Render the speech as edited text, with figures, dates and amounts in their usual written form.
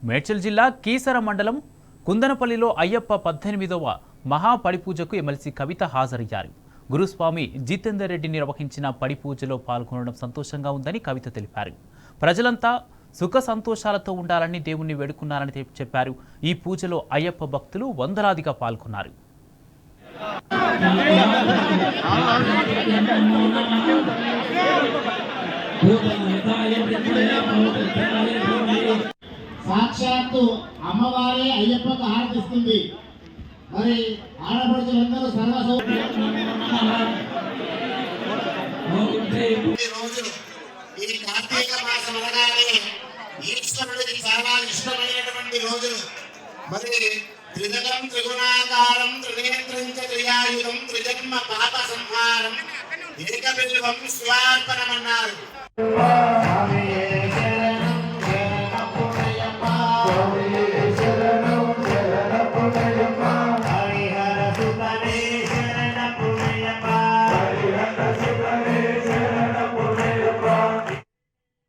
మేడ్చల్ జిల్లా కీసర మండలం కుందనపల్లిలో అయ్యప్ప 18వ మహాపడిపూజకు ఎమ్మెల్సీ కవిత హాజరయ్యారు. గురుస్వామి జితేందర్ రెడ్డి నిర్వహించిన పడిపూజలో పాల్గొనడం సంతోషంగా ఉందని కవిత తెలిపారు. ప్రజలంతా సుఖ సంతోషాలతో ఉండాలని దేవుణ్ణి వేడుకున్నారని చెప్పారు. ఈ పూజలో అయ్యప్ప భక్తులు వందలాదిగా పాల్గొన్నారు. సాక్షాత్తు అమ్మవారే అయ్యప్పకు హారతిస్తుంది. మరి ఆడపడుచులందరూ ఈ కార్తీక మాసం అనగానే ఈశ్వరుడికి చాలా ఇష్టమైనటువంటి రోజులు. మరి త్రిదలం త్రిగుణాకారం త్రినేత్రం త్రియాయుధం త్రిజన్మ పాప సంహారం ఏకబిల్వం స్వార్పణమన్నారు.